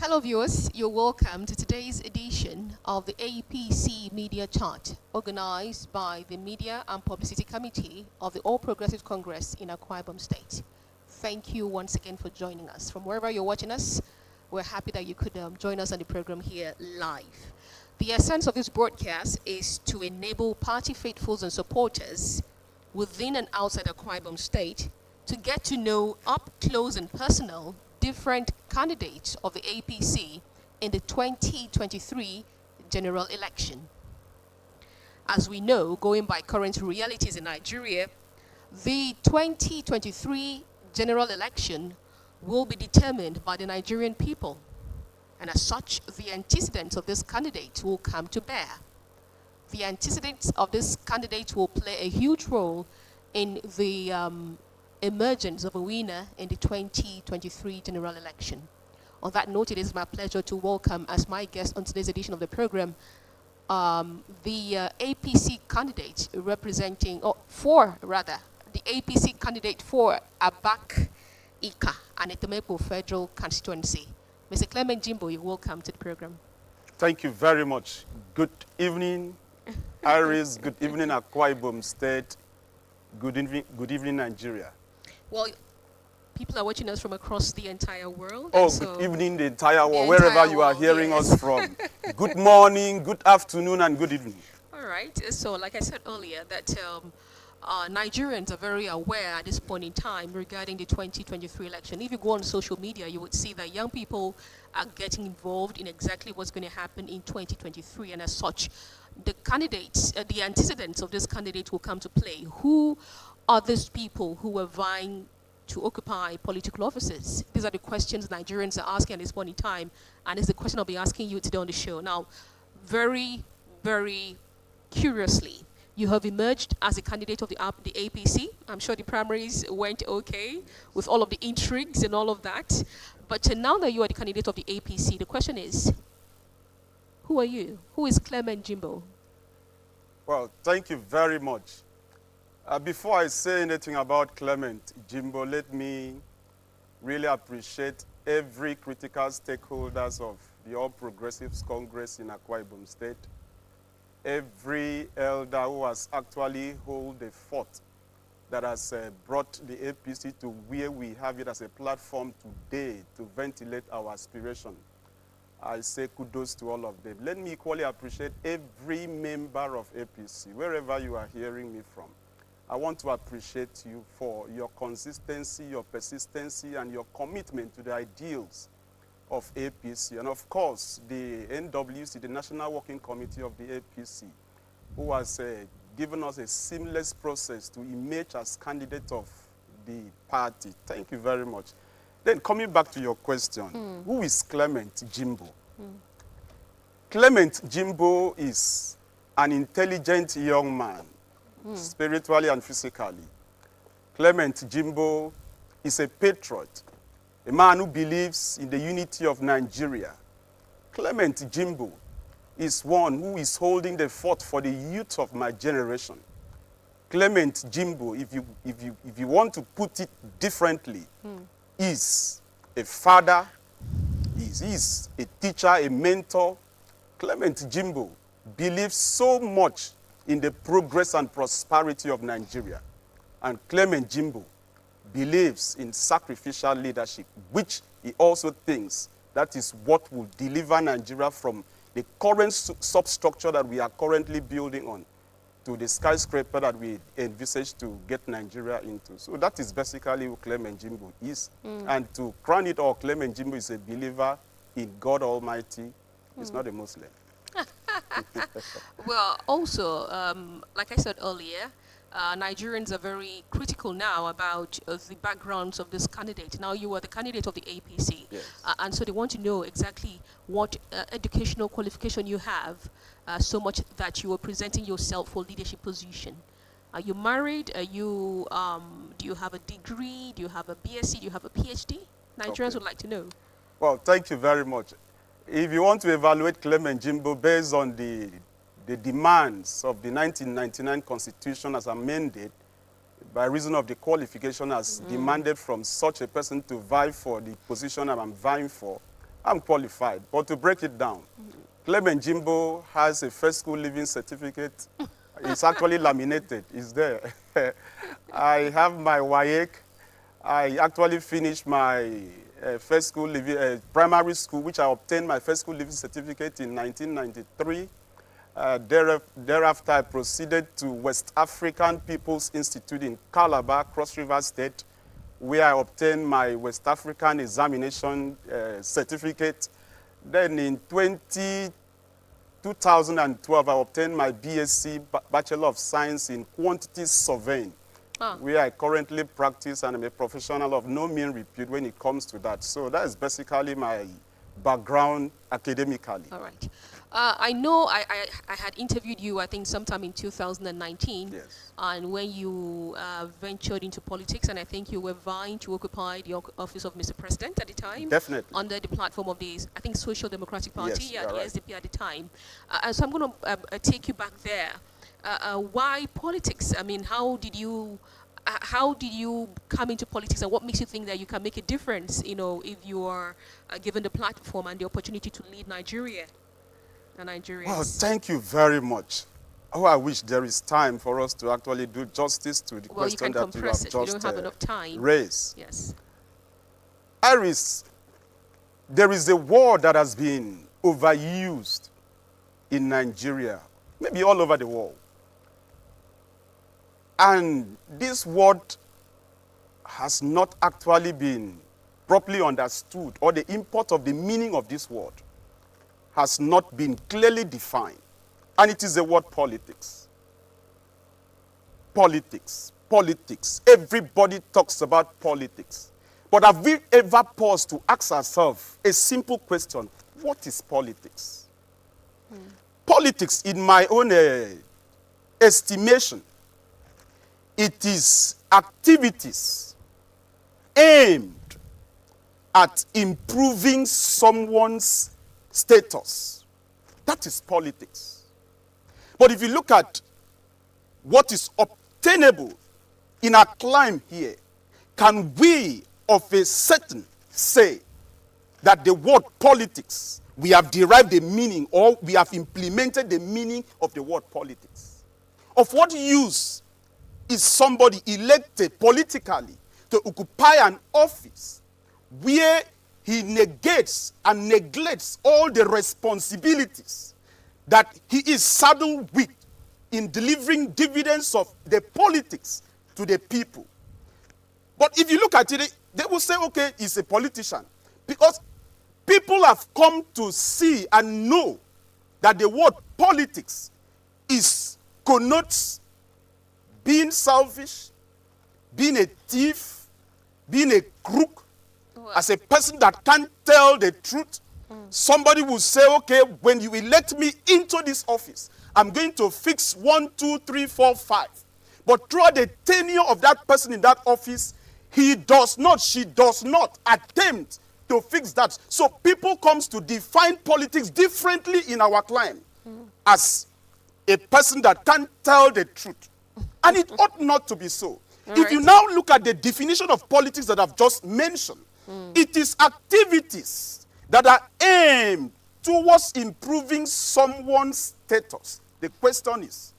Hello viewers, you're welcome to today's edition of the APC MediaChat, organized by the Media and Publicity Committee of the All Progressive Congress in Akwa Ibom State. Thank you once again for joining us. From wherever you're watching us, we're happy that you could join us on the program here live. The essence of this broadcast is to enable party faithfuls and supporters within and outside Akwa Ibom State to get to know up close and personal different candidates of the APC in the 2023 general election. As we know, going by current realities in Nigeria, the 2023 general election will be determined by the Nigerian people. And as such, the antecedents of this candidate will come to bear. The antecedents of this candidate will play a huge role in the emergence of a winner in the 2023 general election. On that note, it is my pleasure to welcome as my guest on today's edition of the program the APC candidate representing, the APC candidate for Abak, Ika, and Etim Federal Constituency. Mr. Clement Jimbo, you're welcome to the program. Thank you very much. Good evening, Iris. Good evening, Akwa Ibom State. Good evening, Nigeria. Well, people are watching us from across the entire world. Oh, so good evening, the entire world, wherever you are hearing us from. Good morning, good afternoon, and good evening. All right. So, like I said earlier, that Nigerians are very aware at this point in time regarding the 2023 election. If you go on social media, you would see that young people are getting involved in exactly what's going to happen in 2023. And as such, the candidates, the antecedents of this candidate will come to play. Who are these people who are vying to occupy political offices? These are the questions Nigerians are asking at this point in time, and it's the question I'll be asking you today on the show. Now, very, very curiously, you have emerged as a candidate of the APC. I'm sure the primaries went okay with all of the intrigues and all of that. But now that you are the candidate of the APC, the question is, who are you? Who is Clement Jimbo? Well, thank you very much. Before I say anything about Clement Jimbo, let me really appreciate every critical stakeholders of the All Progressives Congress in Akwa Ibom State, every elder who has actually held the fort that has brought the APC to where we have it as a platform today to ventilate our aspiration. I say kudos to all of them. Let me equally appreciate every member of APC, wherever you are hearing me from. I want to appreciate you for your consistency, your persistency, and your commitment to the ideals of APC. And of course, the NWC, the National Working Committee of the APC, who has given us a seamless process to emerge as candidate of the party. Thank you very much. Then coming back to your question, who is Clement Jimbo? Clement Jimbo is an intelligent young man, spiritually and physically. Clement Jimbo is a patriot, a man who believes in the unity of Nigeria. Clement Jimbo is one who is holding the fort for the youth of my generation. Clement Jimbo, if you want to put it differently, is a father, is a teacher, a mentor. Clement Jimbo believes so much in the progress and prosperity of Nigeria. And Clement Jimbo believes in sacrificial leadership, which he also thinks that is what will deliver Nigeria from the current substructure that we are currently building on to the skyscraper that we envisage to get Nigeria into. So that is basically who Clement Jimbo is. And to crown it all, Clement Jimbo is a believer in God Almighty. He's not a Muslim. Well, also, like I said earlier, Nigerians are very critical now about the backgrounds of this candidate. Now you are the candidate of the APC, Yes. And so they want to know exactly what educational qualification you have, so much that you are presenting yourself for leadership position. Are you married? Are you, do you have a degree? Do you have a BSc? Do you have a PhD? Nigerians would like to know. Well, thank you very much. If you want to evaluate Clement Jimbo based on the demands of the 1999 Constitution as amended, by reason of the qualification as demanded from such a person to vie for the position I'm vying for, I'm qualified. But to break it down, Clement Jimbo has a first school living certificate. It's actually laminated. It's there. I have my WAEC. I actually finished my first school living, primary school, which I obtained my first school living certificate in 1993. Thereafter, I proceeded to West African People's Institute in Calabar, Cross River State, where I obtained my West African examination certificate. Then in 2012, I obtained my BSc, Bachelor of Science in Quantity Surveying, where I currently practice and I'm a professional of no mean repute when it comes to that. So that is basically my background academically. All right. I know I had interviewed you, I think, sometime in 2019. Yes. And when you ventured into politics, and I think you were vying to occupy the office of Mr. President at the time. Definitely. Under the platform of the, I think, Social Democratic Party, Yes, yeah, the right. SDP at the time. So I'm going to take you back there. Why politics? I mean, how did you come into politics, and what makes you think that you can make a difference, you know, if you are given the platform and the opportunity to lead Nigeria and Nigerians? Well, thank you very much. Oh, I wish there is time for us to actually do justice to the question that you have compress it. We just don't have enough time. raised. Yes. Iris, there is a word that has been overused in Nigeria, maybe all over the world. And this word has not actually been properly understood, or the import of the meaning of this word has not been clearly defined. And it is the word politics. Politics, politics. Everybody talks about politics. But have we ever paused to ask ourselves a simple question? What is politics? Politics, in my own estimation, it is activities aimed at improving someone's status. That is politics. But if you look at what is obtainable in our climb here, can we of a certain say that the word politics, we have derived the meaning, or we have implemented the meaning of the word politics? Of what use is somebody elected politically to occupy an office where he negates and neglects all the responsibilities that he is saddled with in delivering dividends of the politics to the people? But if you look at it, they will say, okay, he's a politician. Because people have come to see and know that the word politics connotes being selfish, being a thief, being a crook, as a person that can't tell the truth. Somebody will say, okay, when you elect me into this office, I'm going to fix 1, 2, 3, 4, 5. But throughout the tenure of that person in that office, he does not, she does not attempt to fix that. So people comes to define politics differently in our climb as a person that can't tell the truth. And it ought not to be so. If you now look at the definition of politics that I've just mentioned, it is activities that are aimed towards improving someone's status. The question is,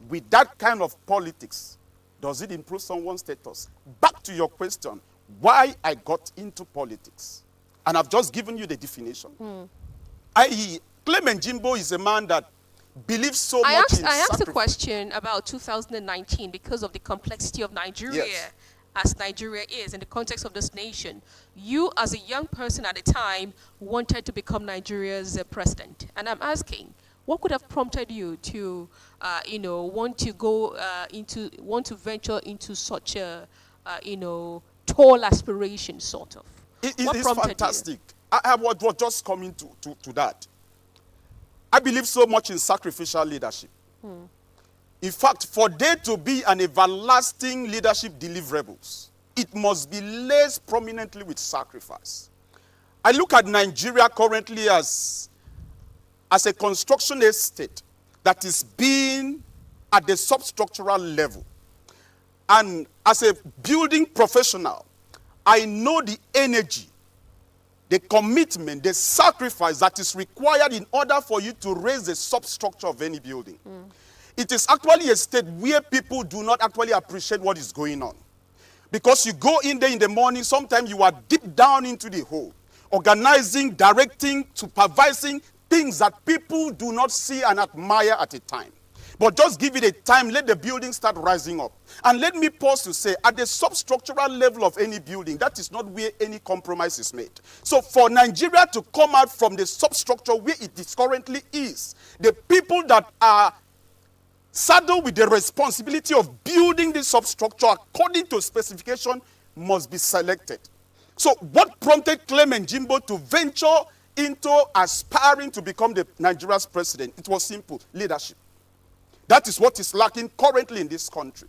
with that kind of politics, does it improve someone's status? Back to your question, why I got into politics. And I've just given you the definition. Clement Jimbo is a man that believes so much in sacrifice. I asked a question about 2019 because of the complexity of Nigeria, Yes. as Nigeria is in the context of this nation. You, as a young person at the time, wanted to become Nigeria's president. And I'm asking, what could have prompted you to, want to venture into such a, tall aspiration, sort of? It What is prompted fantastic. I was just coming to that. I believe so much in sacrificial leadership. In fact, for there to be an everlasting leadership deliverables, it must be laced prominently with sacrifice. I look at Nigeria currently as a construction estate that is being at the substructural level. And as a building professional, I know the energy the commitment, the sacrifice that is required in order for you to raise the substructure of any building. It is actually a state where people do not actually appreciate what is going on. Because you go in there in the morning, sometimes you are deep down into the hole, organizing, directing, supervising things that people do not see and admire at a time. But just give it a time, let the building start rising up. And let me pause to say, at the substructural level of any building, that is not where any compromise is made. So for Nigeria to come out from the substructure where it is currently is, the people that are saddled with the responsibility of building this substructure according to specification must be selected. So what prompted Clement Jimbo to venture into aspiring to become the Nigeria's president? It was simple: leadership. That is what is lacking currently in this country.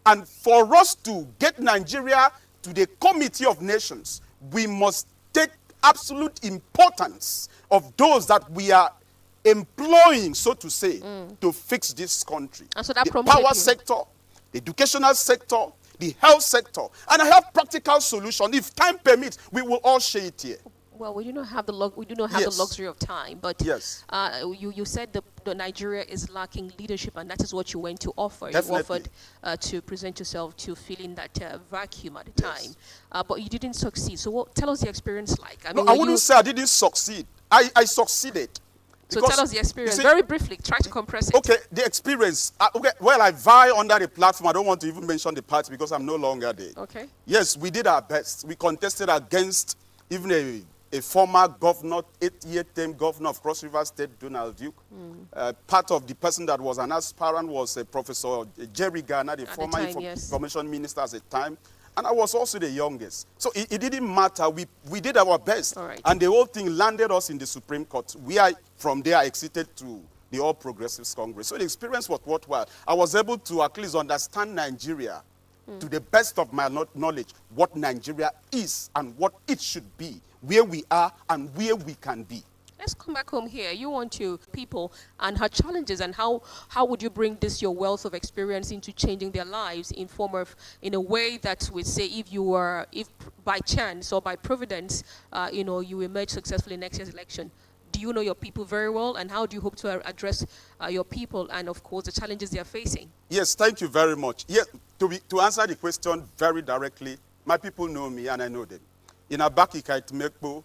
And for us to get Nigeria to the Committee of Nations, we must take absolute importance of those that we are employing, so to say, to fix this country. And so that the power sector, the educational sector, the health sector. And I have practical solution. If time permits, we will all share it here. Well, we do not have the luxury of time, but yes. You said the Nigeria is lacking leadership, and that is what you went to offer. Definitely. You offered to present yourself to fill in that vacuum at the time, but you didn't succeed. So tell us the experience like. I mean, I wouldn't say I didn't succeed. I succeeded. So tell us the experience, very briefly, try to compress it. Okay, the experience. Well, I vie under the platform. I don't want to even mention the party because I'm no longer there. Okay. Yes, we did our best. We contested against even a former governor, 8-year term governor of Cross River State, Donald Duke. Part of the person that was an aspirant was Professor Jerry Garner, the former information minister at the time. And I was also the youngest. So it didn't matter. We did our best. All right. And the whole thing landed us in the Supreme Court. From there, exited to the All Progressives Congress. So the experience was worthwhile. I was able to at least understand Nigeria to the best of my knowledge, what Nigeria is and what it should be, where we are and where we can be. Let's come back home here. You want to people and her challenges, and how would you bring this, your wealth of experience, into changing their lives in a way that would say, if by chance or by providence, you emerge successfully next year's election. Do you know your people very well, and how do you hope to address your people and, of course, the challenges they are facing? Yes, thank you very much. Yes, to answer the question very directly, my people know me and I know them. In Abak, Ekpo,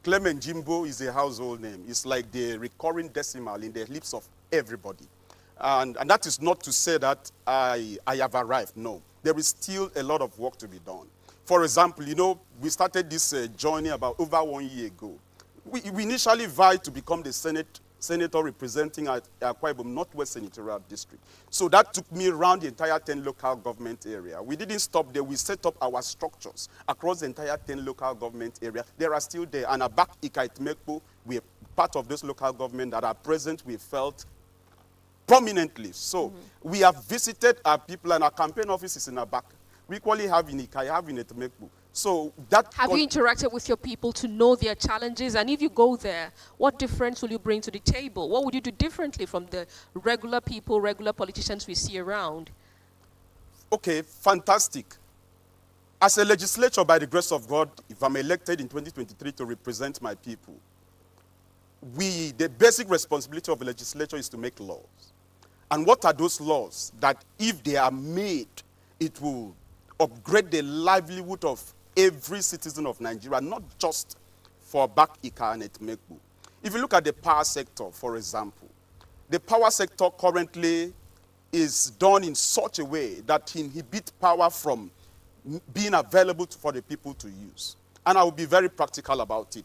Clement Jimbo is a household name. It's like the recurring decimal in the lips of everybody. And that is not to say that I have arrived. No, there is still a lot of work to be done. For example, we started this journey about over 1 year ago. We initially vied to become the senator representing Akwa Ibom Northwest Senatorial District. So that took me around the entire 10 local government area. We didn't stop there. We set up our structures across the entire 10 local government area. They are still there. And Abak, Ekpo, we are part of those local government that are present. We felt prominently. So we have visited our people, and our campaign office is in Abak. We equally have in Ikai, have in Etim. So that have you interacted with your people to know their challenges? And if you go there, what difference will you bring to the table? What would you do differently from the regular people, regular politicians we see around? Okay, fantastic. As a legislature, by the grace of God, if I'm elected in 2023 to represent my people, the basic responsibility of a legislature is to make laws. And what are those laws that, if they are made, it will upgrade the livelihood of every citizen of Nigeria, not just for Abak, Ika, and Etim. If you look at the power sector, for example, the power sector currently is done in such a way that inhibits power from being available for the people to use. And I will be very practical about it.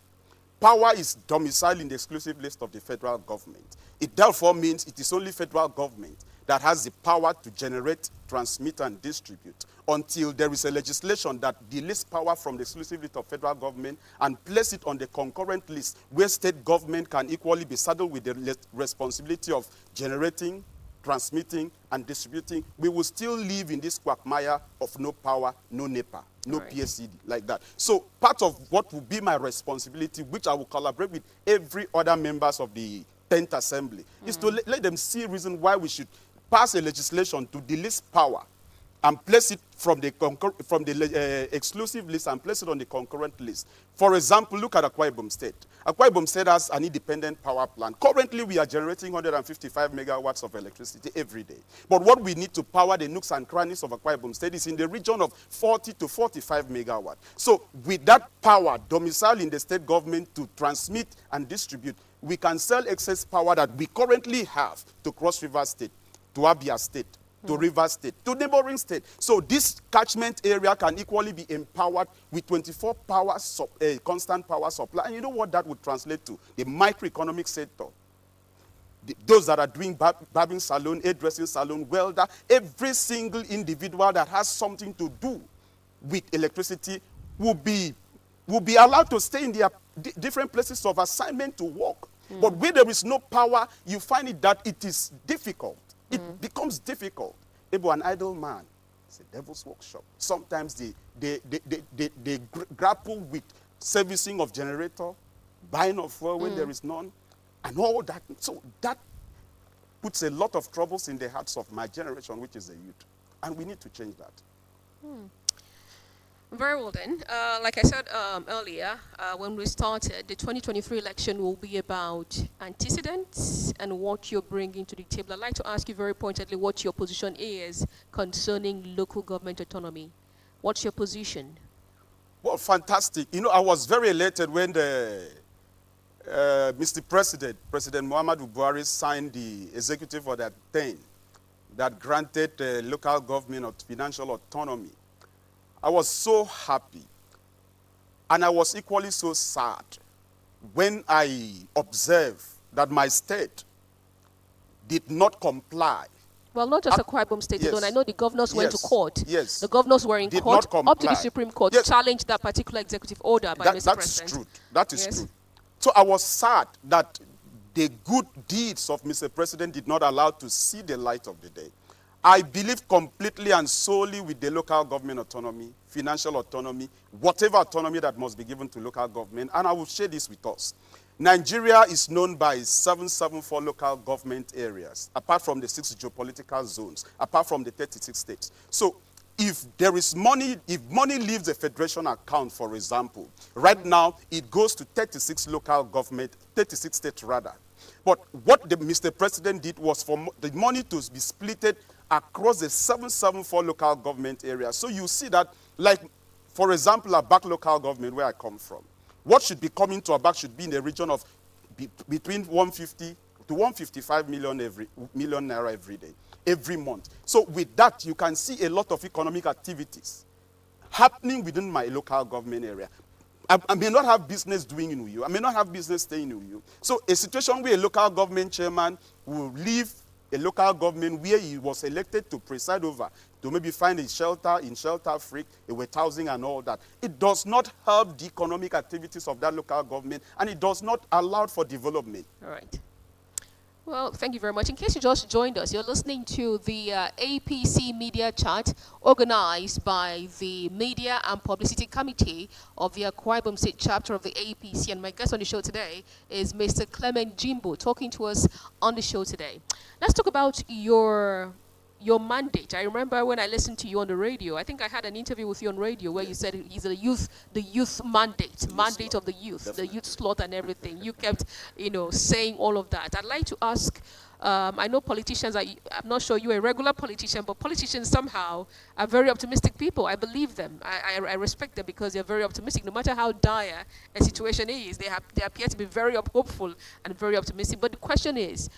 Power is domiciled in the exclusive list of the federal government. It therefore means it is only federal government that has the power to generate, transmit, and distribute, until there is a legislation that deletes power from the exclusive list of federal government and place it on the concurrent list, where state government can equally be saddled with the responsibility of generating, transmitting, and distributing. We will still live in this quagmire of no power, no NEPA, no PSCD, like that. So part of what will be my responsibility, which I will collaborate with every other members of the 10th Assembly, is to let them see reason why we should pass a legislation to delist power and place it from the exclusive list and place it on the concurrent list. For example, look at Akwa Ibom State. Akwa Ibom State has an independent power plant. Currently, we are generating 155 megawatts of electricity every day. But what we need to power the nooks and crannies of Akwa Ibom State is in the region of 40 to 45 megawatts. So with that power domiciled in the state government to transmit and distribute, we can sell excess power that we currently have to Cross River State, to Abia State, to River State, to neighboring state. So this catchment area can equally be empowered with 24 constant power supply. And you know what that would translate to? The microeconomic sector. Those that are doing barbing salon, hairdressing salon, welder, every single individual that has something to do with electricity will be allowed to stay in their different places of assignment to work. But where there is no power, you find it that it is difficult. It becomes difficult. An idle man, it's a devil's workshop. Sometimes they grapple with servicing of generator, buying of fuel when there is none, and all that. So that puts a lot of troubles in the hearts of my generation, which is the youth. And we need to change that. Very well then. Like I said earlier, when we started, the 2023 election will be about antecedents and what you're bringing to the table. I'd like to ask you very pointedly what your position is concerning local government autonomy. What's your position? Well, fantastic. You know, I was very elated when Mr. President Muhammadu Buhari signed the executive order 10 that granted local government financial autonomy. I was so happy, and I was equally so sad when I observed that my state did not comply. Well, not just Akwa Ibom State alone. I know the governors went to court. Yes. The governors were in court up to the Supreme Court to challenge that particular executive order by Mr. President. That's true. That is true. So I was sad that the good deeds of Mr. President did not allow to see the light of the day. I believe completely and solely with the local government autonomy, financial autonomy, whatever autonomy that must be given to local government. And I will share this with us. Nigeria is known by 774 local government areas, apart from the 6 geopolitical zones, apart from the 36 states. So if there is money, if money leaves the federation account, for example, right now it goes to 36 local government, 36 states rather. But what Mr. President did was for the money to be splitted across the 774 local government areas. So you see that, like, for example, Abak local government, where I come from, what should be coming to Abak should be in the region of between 150 to 155 million naira every day, every month. So with that, you can see a lot of economic activities happening within my local government area. I may not have business doing in Uyo. I may not have business staying in Uyo. So a situation where a local government chairman will leave a local government where he was elected to preside over, to maybe find a shelter in shelter freak, with housing and all that. It does not help the economic activities of that local government, and it does not allow for development. All right. Well, thank you very much. In case you just joined us, you're listening to the APC Media Chat organized by the Media and Publicity Committee of the Akwa Ibom State chapter of the APC. And my guest on the show today is Mr. Clement Jimbo, talking to us on the show today. Let's talk about your mandate. I remember when I listened to you on the radio, I think I had an interview with you on radio where you said he's the youth mandate of the youth, definitely. The youth slot and everything. You kept, saying all of that. I'd like to ask, I know politicians, I'm not sure you're a regular politician, but politicians somehow are very optimistic people. I believe them. I respect them because they're very optimistic. No matter how dire a situation is, they appear to be very hopeful and very optimistic. But the question is,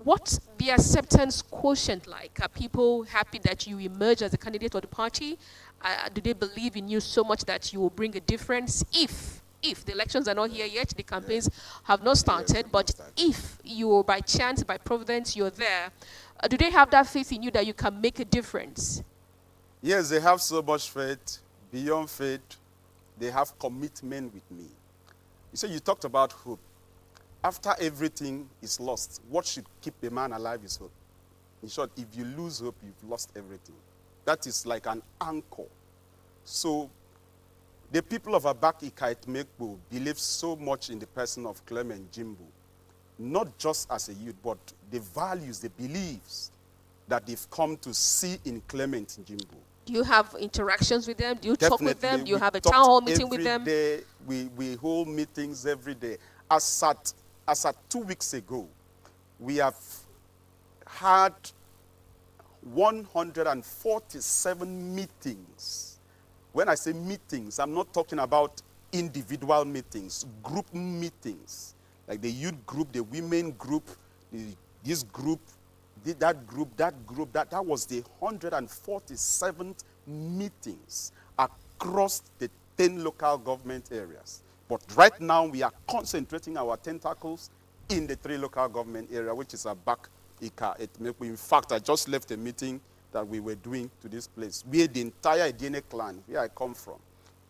what's the acceptance quotient like? Are people happy that you emerge as a candidate of the party? Do they believe in you so much that you will bring a difference? If the elections are not here yet, the campaigns have not started, but if you, by chance, by providence, you're there, do they have that faith in you that you can make a difference? Yes, they have so much faith. Beyond faith, they have commitment with me. You say you talked about hope. After everything is lost, what should keep a man alive is hope. In short, if you lose hope, you've lost everything. That is like an anchor. So the people of Abak, Ekpo believe so much in the person of Clement Jimbo, not just as a youth, but the values, the beliefs that they've come to see in Clement Jimbo. Do you have interactions with them? Do you talk with them? Do you We have a talk town hall meeting with them? Every day. We hold meetings every day. As at 2 weeks ago, we have had 147 meetings. When I say meetings, I'm not talking about individual meetings, group meetings. Like the youth group, the women group, this group, that group. That was the 147th meetings across the 10 local government areas. But right now, we are concentrating our tentacles in the 3 local government area, which is Abak, Etim. In fact, I just left a meeting that we were doing to this place, where the entire Edene clan, where I come from,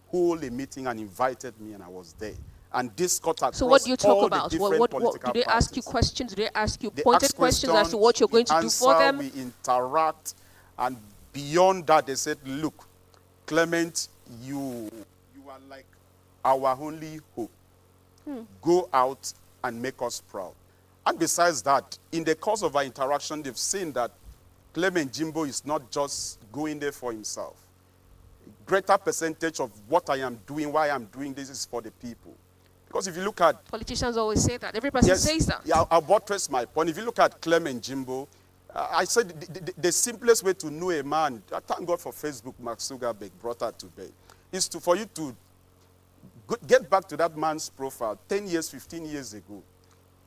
hold a meeting and invited me, and I was there. And this cut across So what do you talk all about? The different What political do they ask you parties. questions? Do they ask you They pointed ask questions as to what you're going to do for answer, them? We interact, and beyond that, they said, look, Clement, you are like our only hope. Go out and make us proud. And besides that, in the course of our interaction, they've seen that Clement Jimbo is not just going there for himself. A greater percentage of what I am doing, why I'm doing this, is for the people. Because if you look at... Politicians always say that. Every person says that. Yeah, I'll buttress my point. If you look at Clement Jimbo, I said the simplest way to know a man, I thank God for Facebook, Mark Zuckerberg brought that to bear, is for you to get back to that man's profile 10 years, 15 years ago.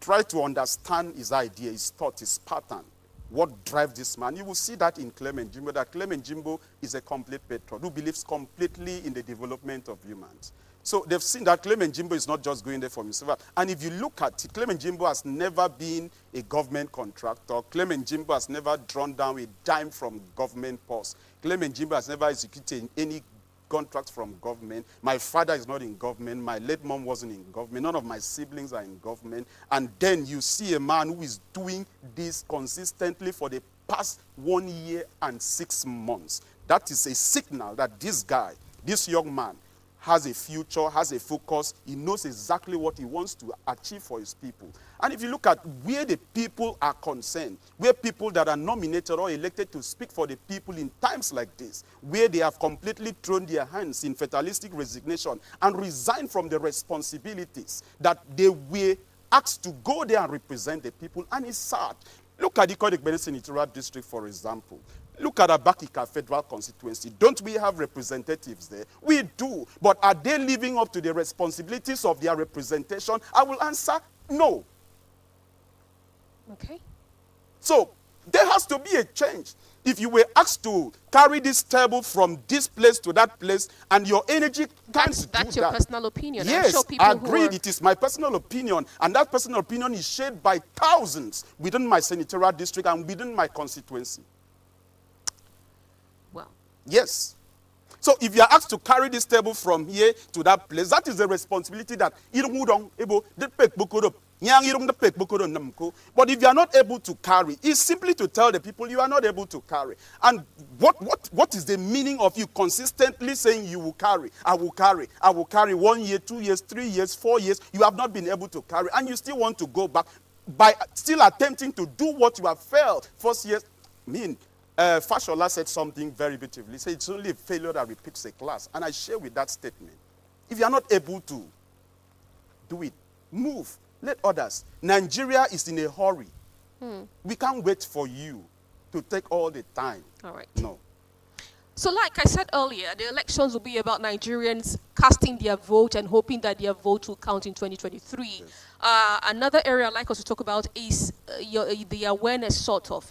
Try to understand his idea, his thought, his pattern, what drives this man. You will see that in Clement Jimbo, that Clement Jimbo is a complete patriot who believes completely in the development of humans. So they've seen that Clement Jimbo is not just going there for himself. And if you look at it, Clement Jimbo has never been a government contractor. Clement Jimbo has never drawn down a dime from government purse. Clement Jimbo has never executed any contracts from government. My father is not in government. My late mom wasn't in government. None of my siblings are in government. And then you see a man who is doing this consistently for the past 1 year and 6 months. That is a signal that this guy, this young man, has a future, has a focus. He knows exactly what he wants to achieve for his people. And if you look at where the people are concerned, where people that are nominated or elected to speak for the people in times like this, where they have completely thrown their hands in fatalistic resignation and resigned from the responsibilities that they were asked to go there and represent the people. And it's sad. Look at the Kodikbene Senatorial District, for example. Look at Abak Federal Constituency. Don't we have representatives there? We do. But are they living up to the responsibilities of their representation? I will answer no. Okay. So there has to be a change. If you were asked to carry this table from this place to that place, and your energy can't do that. That's your personal opinion. Yes, I'm sure people agreed. It is my personal opinion. And that personal opinion is shared by thousands within my senatorial district and within my constituency. Well. Yes. So if you are asked to carry this table from here to that place, that is the responsibility that but if you are not able to carry, it's simply to tell the people you are not able to carry. And what is the meaning of you consistently saying you will carry, I will carry, I will carry 1 year, 2 years, 3 years, 4 years, you have not been able to carry, and you still want to go back by still attempting to do what you have failed first year. Fashola said something very beautifully. He said it's only a failure that repeats a class. And I share with that statement. If you are not able to do it, move. Let others. Nigeria is in a hurry. We can't wait for you to take all the time. All right. No. So like I said earlier, the elections will be about Nigerians casting their vote and hoping that their vote will count in 2023. Yes. Another area I'd like us to talk about is the awareness sort of,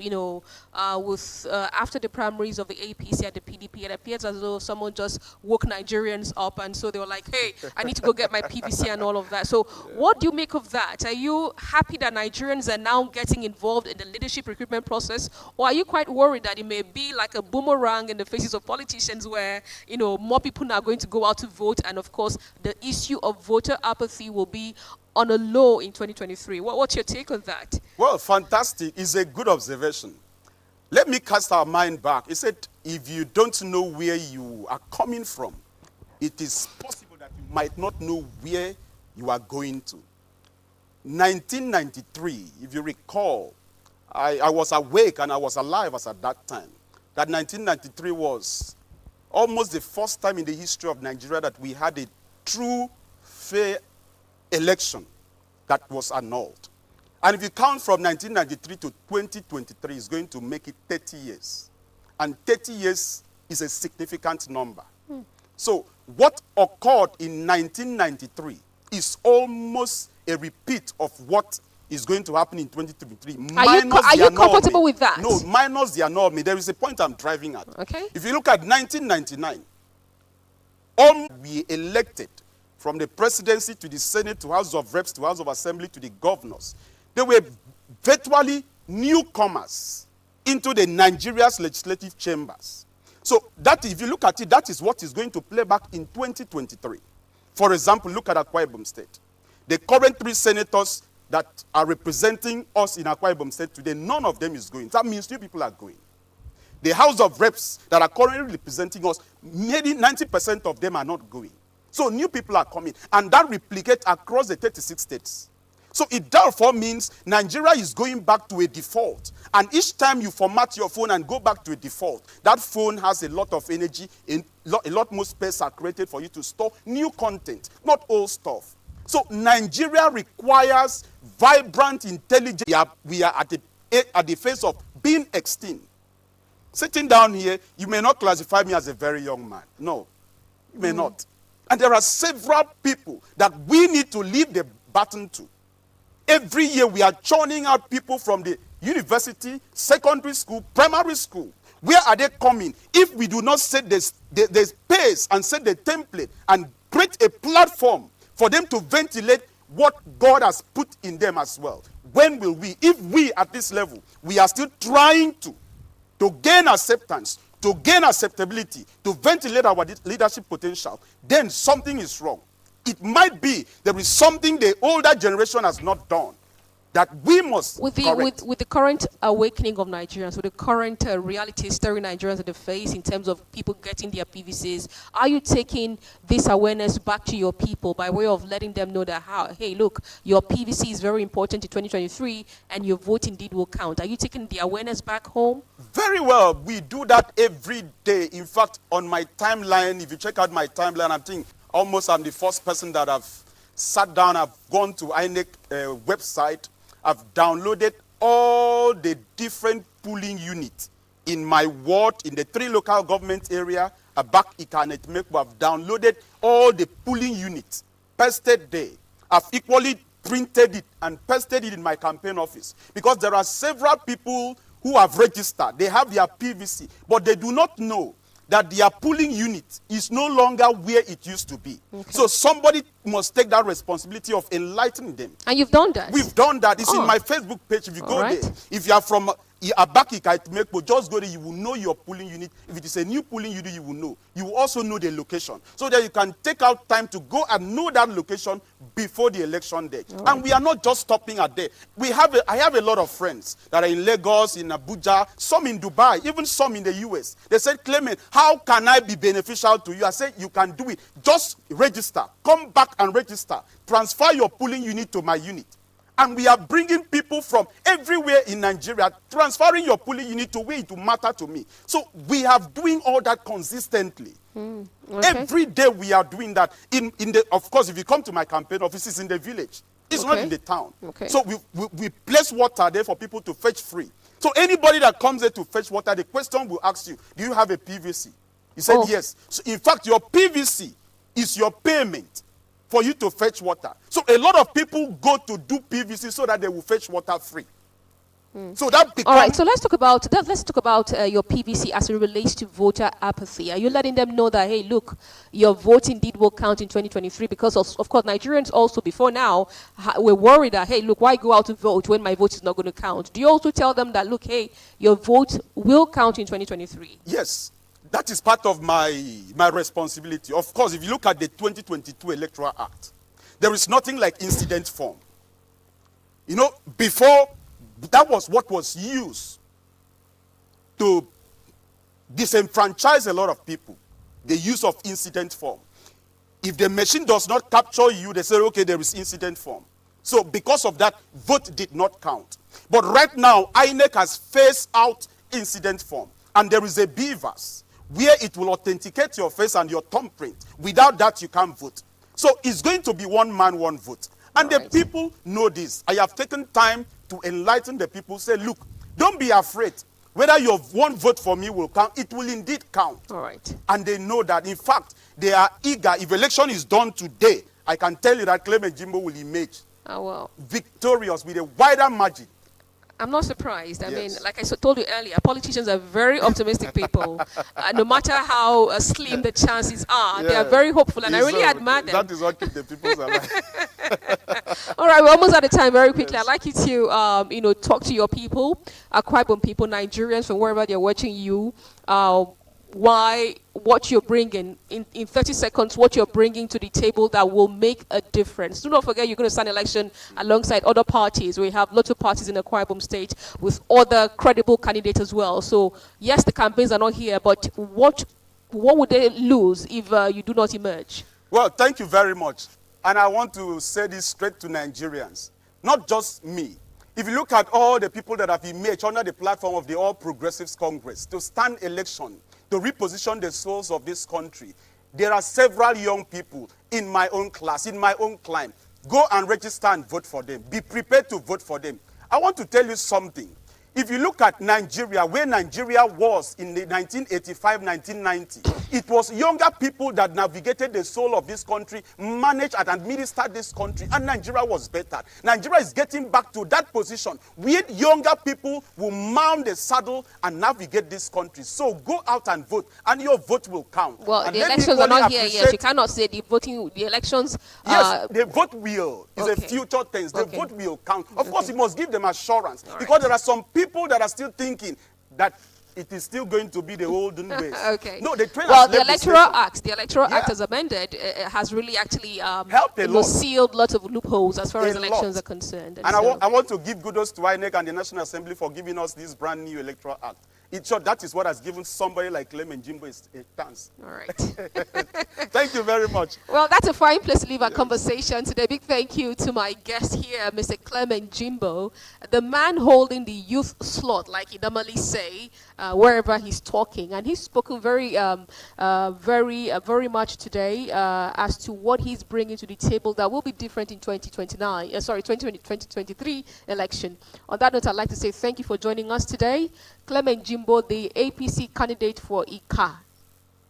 after the primaries of the APC and the PDP, it appears as though someone just woke Nigerians up, and so they were like, hey, I need to go get my PVC and all of that. So what do you make of that? Are you happy that Nigerians are now getting involved in the leadership recruitment process, or are you quite worried that it may be like a boomerang in the faces of politicians where, more people are going to go out to vote, and of course, the issue of voter apathy will be on a low in 2023. What's your take on that? Well, fantastic. It's a good observation. Let me cast our mind back. He said, if you don't know where you are coming from, it is possible that you might not know where you are going to. 1993, if you recall, I was awake and I was alive as at that time, that 1993 was almost the first time in the history of Nigeria that we had a true, fair election that was annulled. And if you count from 1993 to 2023, it's going to make it 30 years. And 30 years is a significant number. So what occurred in 1993 is almost a repeat of what is going to happen in 2023. Are you comfortable with that? No, minus the annulment. There is a point I'm driving at. Okay. If you look at 1999, we elected from the presidency to the Senate to House of Reps to House of Assembly to the governors. They were virtually newcomers into the Nigeria's legislative chambers. So that, if you look at it, that is what is going to play back in 2023. For example, look at Akwa Ibom State. The current 3 senators that are representing us in Akwa Ibom State today, none of them is going. That means 2 people are going. The House of Reps that are currently representing us, maybe 90% of them are not going. So new people are coming, and that replicates across the 36 states. So it therefore means Nigeria is going back to a default. And each time you format your phone and go back to a default, that phone has a lot of energy, a lot more space are created for you to store new content, not old stuff. So Nigeria requires vibrant intelligence. We are at the phase of being extinct. Sitting down here, you may not classify me as a very young man. No, you may not. And there are several people that we need to leave the baton to. Every year we are churning out people from the university, secondary school, primary school. Where are they coming? If we do not set the pace and set the template and create a platform for them to ventilate what God has put in them as well, when will we, if we at this level, we are still trying to gain acceptance, to gain acceptability, to ventilate our leadership potential, then something is wrong. It might be there is something the older generation has not done that we must correct. With the current awakening of Nigerians, with the current reality staring Nigerians in the face in terms of people getting their PVCs, are you taking this awareness back to your people by way of letting them know that, hey, look, your PVC is very important in 2023 and your vote indeed will count? Are you taking the awareness back home? Very well. We do that every day. In fact, on my timeline, if you check out my timeline, I think almost I'm the first person that I've sat down, I've gone to INEC website, I've downloaded all the different polling units in my ward, in the 3 local government area, Abak, and Etim. I've downloaded all the polling units, pasted there. I've equally printed it and pasted it in my campaign office, because there are several people who have registered. They have their PVC, but they do not know that their polling unit is no longer where it used to be. Okay. So somebody must take that responsibility of enlightening them. And you've done that? We've done that. It's in my Facebook page. If you go there, if you are from Abak, just go there, you will know your polling unit. If it is a new polling unit, you will know. You will also know the location, so that you can take out time to go and know that location before the election day. Right. And we are not just stopping at there. I have a lot of friends that are in Lagos, in Abuja, some in Dubai, even some in the US. They said, Clement, how can I be beneficial to you? I said, you can do it. Just register. Come back and register. Transfer your polling unit to my unit. And we are bringing people from everywhere in Nigeria, transferring your polling unit to where it will matter to me. So we have doing all that consistently. Okay. Every day we are doing that. Of course, if you come to my campaign office, it's in the village. It's not in the town. Okay. So we place water there for people to fetch free. So anybody that comes there to fetch water, the question will ask you, do you have a PVC? You said yes. So in fact, your PVC is your payment for you to fetch water. So a lot of people go to do PVC so that they will fetch water free. So that becomes... All right, so let's talk about your PVC as it relates to voter apathy. Are you letting them know that, hey, look, your vote indeed will count in 2023? Because, of course, Nigerians also, before now, were worried that, hey, look, why go out to vote when my vote is not going to count? Do you also tell them that, look, hey, your vote will count in 2023? Yes. That is part of my responsibility. Of course, if you look at the 2022 Electoral Act, there is nothing like incident form. You know, before, that was what was used to disenfranchise a lot of people, the use of incident form. If the machine does not capture you, they say, okay, there is incident form. So because of that, vote did not count. But right now, INEC has phased out incident form. And there is a BVAS where it will authenticate your face and your thumbprint. Without that, you can't vote. So it's going to be one man, one vote. And the people know this. I have taken time to enlighten the people. Say, look, don't be afraid. Whether your one vote for me will count, it will indeed count. All right. And they know that. In fact, they are eager. If election is done today, I can tell you that Clement Jimbo will emerge victorious with a wider margin. I'm not surprised. I mean, like I told you earlier, politicians are very optimistic people. No matter how slim the chances are, they are very hopeful, and I really admire them. That is what keeps the people alive. All right, we're almost out of time. Very quickly, I'd like you to, talk to your people, Akwa Ibom people, Nigerians, from wherever they're watching you. What you're bringing in 30 seconds, what you're bringing to the table that will make a difference. Do not forget, you're going to stand election alongside other parties. We have lots of parties in the Akwa Ibom state with other credible candidates as well. So yes, the campaigns are not here, but what would they lose if you do not emerge? Well, thank you very much. And I want to say this straight to Nigerians, not just me. If you look at all the people that have emerged under the platform of the All Progressives Congress to stand election, to reposition the souls of this country, there are several young people in my own class, in my own climb. Go and register and vote for them. Be prepared to vote for them. I want to tell you something. If you look at Nigeria, where Nigeria was in the 1985, 1990, it was younger people that navigated the soul of this country, managed and administered this country, and Nigeria was better. Nigeria is getting back to that position where younger people will mount the saddle and navigate this country. So go out and vote, and your vote will count. Well, and the elections are not here yet. You cannot say the elections... Yes, the vote will. It's a future tense. The vote will count. Of course, you must give them assurance, because there are some people that are still thinking that it is still going to be the olden ways. No, the Electoral Act as amended has really actually sealed lots of loopholes as far as elections are concerned. And I want to give kudos to INEC and the National Assembly for giving us this brand new Electoral Act. That is what has given somebody like Clement Jimbo a chance. All right. Thank you very much. Well, that's a fine place to leave our conversation today. Big thank you to my guest here, Mr. Clement Jimbo, the man holding the youth slot, like he normally say, wherever he's talking. And he's spoken very much today as to what he's bringing to the table that will be different in 2023 election. On that note, I'd like to say thank you for joining us today. Clement Jimbo, the APC candidate for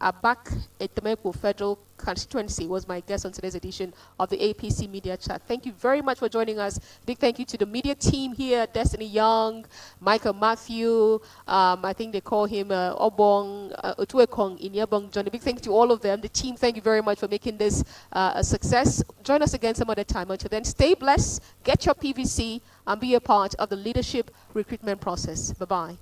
Abak, Etim Federal Constituency, was my guest on today's edition of the APC Media Chat. Thank you very much for joining us. Big thank you to the media team here, Destiny Young, Michael Matthew, I think they call him Obong, Otuekong, Inyabong Johnny. Big thank you to all of them. The team, thank you very much for making this a success. Join us again some other time. Until then, stay blessed, get your PVC, and be a part of the leadership recruitment process. Bye-bye.